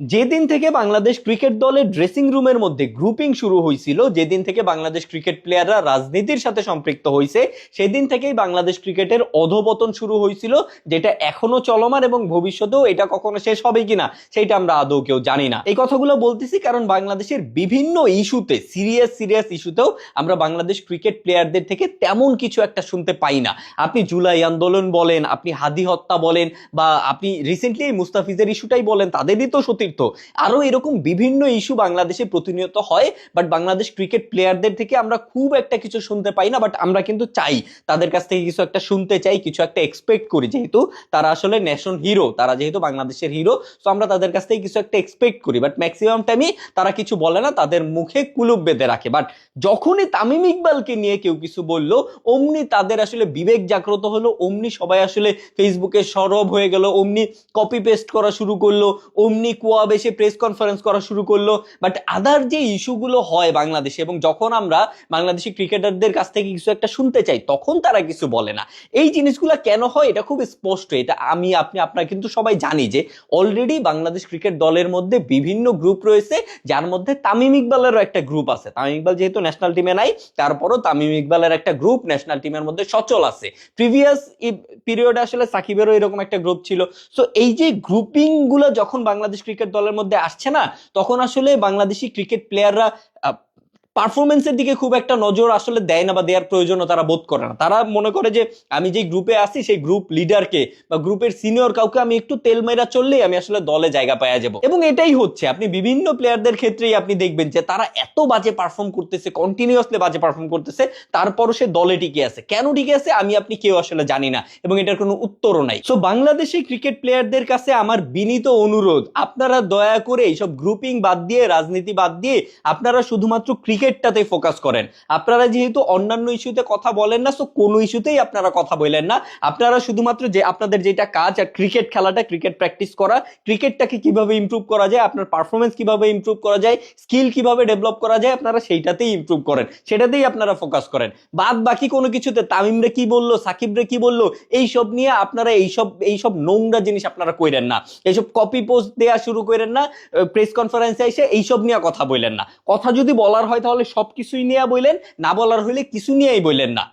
যেদিন থেকে বাংলাদেশ ক্রিকেট দলের ড্রেসিং রুমের মধ্যে গ্রুপিং শুরু হয়েছিল, যেদিন থেকে বাংলাদেশ ক্রিকেট প্লেয়াররা রাজনীতির সাথে সম্পৃক্ত হয়েছে, সেদিন থেকেই বাংলাদেশ ক্রিকেটের অধোপতন শুরু হয়েছিল, যেটা এখনো চলমান এবং ভবিষ্যতেও এটা কখনো শেষ হবে কিনা সেটা আমরা আদৌ কেউ জানি না। এই কথাগুলো বলতেছি কারণ বাংলাদেশের বিভিন্ন ইস্যুতে, সিরিয়াস সিরিয়াস ইস্যুতেও আমরা বাংলাদেশ ক্রিকেট প্লেয়ারদের থেকে তেমন কিছু একটা শুনতে পাই না। আপনি জুলাই আন্দোলন বলেন, আপনি হাদি হত্যা বলেন, বা আপনি রিসেন্টলি মুস্তাফিজের ইস্যুটাই বলেন, তাদেরই তো সতীর্থ। আরো এরকম বিভিন্ন ইস্যু বাংলাদেশে প্রতিনিয়ত হয়, বাট বাংলাদেশ ক্রিকেট প্লেয়ারদের থেকে আমরা খুব একটা কিছু শুনতে পাই না। বাট আমরা কিন্তু চাই তাদের কাছ থেকে কিছু একটা শুনতে চাই, কিছু একটা এক্সপেক্ট করি, যেহেতু তারা আসলে ন্যাশন হিরো, তারা যেহেতু বাংলাদেশের হিরো, তো আমরা তাদের কাছ থেকে কিছু একটা এক্সপেক্ট করি। বাট ম্যাক্সিমাম টাইমই তারা কিছু বলে না, তাদের মুখে কুলুপ বেঁধে রাখে। বাট যখনই তামিম ইকবালকে নিয়ে কেউ কিছু বললো, অমনি তাদের আসলে বিবেক জাগ্রত হলো, অমনি সবাই আসলে ফেসবুকে সরব হয়ে গেল, অমনি কপি পেস্ট করা শুরু করলো, অমনি কুয়া বেশে প্রেস কনফারেন্স করা শুরু করলো। বাট আদার যে ইস্যুগুলো হয় বাংলাদেশে, এবং যখন আমরা বাংলাদেশি ক্রিকেটারদের কাছ থেকে কিছু একটা শুনতে চাই, তখন তারা কিছু বলে না। এই জিনিসগুলো কেন হয় এটা খুব স্পষ্ট। এটা আমি আপনি আপনারা কিন্তু সবাই জানি যে অলরেডি বাংলাদেশ ক্রিকেট দলের মধ্যে বিভিন্ন গ্রুপ রয়েছে, যার মধ্যে তামিম ইকবালেরও একটা গ্রুপ আছে। তামিম ইকবাল যেহেতু ন্যাশনাল টিমে নাই, তারপরও তামিম ইকবালের একটা গ্রুপ ন্যাশনাল টিমের মধ্যে সচল আছে। প্রিভিয়াস পিরিয়ডে আসলে সাকিবেরও এরকম একটা গ্রুপ ছিল। সো এই যে গ্রুপিং গুলো যখন বাংলাদেশ ক্রিকেট দলের মধ্যে আসছে না, তখন আসলে বাংলাদেশি ক্রিকেট প্লেয়াররা পারফরমেন্সের দিকে খুব একটা নজর আসলে দেয় না, বা দেওয়ার প্রয়োজনও তারা বোধ করে না। তারা মনে করে যে আমি যে গ্রুপে আছি সেই গ্রুপ লিডারকে বা গ্রুপের সিনিয়র কাউকে আমি একটু তেল মেরা চললেই আমি আসলে দলে জায়গা পাওয়া যাব। এবং এটাই হচ্ছে, আপনি বিভিন্ন প্লেয়ারদের ক্ষেত্রেই আপনি দেখবেন যে তারা এত বাজে পারফর্ম করতেছে, কন্টিনিউয়াসলি বাজে পারফর্ম করতেছে, তারপরও সে দলে টিকে আছে। কেন টিকে আছে আমি আপনি কেউ আসলে জানি না, এবং এটার কোনো উত্তরও নাই। সো বাংলাদেশি ক্রিকেট প্লেয়ারদের কাছে আমার বিনীত অনুরোধ, আপনারা দয়া করে এইসব গ্রুপিং বাদ দিয়ে, রাজনীতি বাদ দিয়ে আপনারা শুধুমাত্র ক্রিকেটটাতে ফোকাস করেন। আপনারা যেহেতু অন্যান্য ইস্যুতে কথা বলেন না, সো কোনো ইস্যুতেই আপনারা কথা বলেন না। আপনারা শুধুমাত্র যে আপনাদের যেটা কাজ, আর ক্রিকেট খেলাটা, ক্রিকেট প্র্যাকটিস করা, ক্রিকেটটাকে কিভাবে ইমপ্রুভ করা যায়, আপনার পারফরমেন্স কিভাবে ইমপ্রুভ করা যায়, স্কিল কিভাবে ডেভেলপ করা যায়, আপনারা সেইটাতেই ইমপ্রুভ করেন, সেটাতেই আপনারা ফোকাস করেন। বাদ বাকি কোনো কিছুতে তামিম রে কি বললো, সাকিব রে কি বললো, এইসব নিয়ে আপনারা এইসব নোংরা জিনিস আপনারা কইরেন না। এইসব কপি পোস্ট দেয়া শুরু করেন না, প্রেস কনফারেন্সে এসে এইসব নিয়ে কথা বললেন না। কথা যদি বলার হয় তাহলে সবকিছুই নিয়ে বললেন, না বলার হইলে কিছু নিয়েই বললেন না।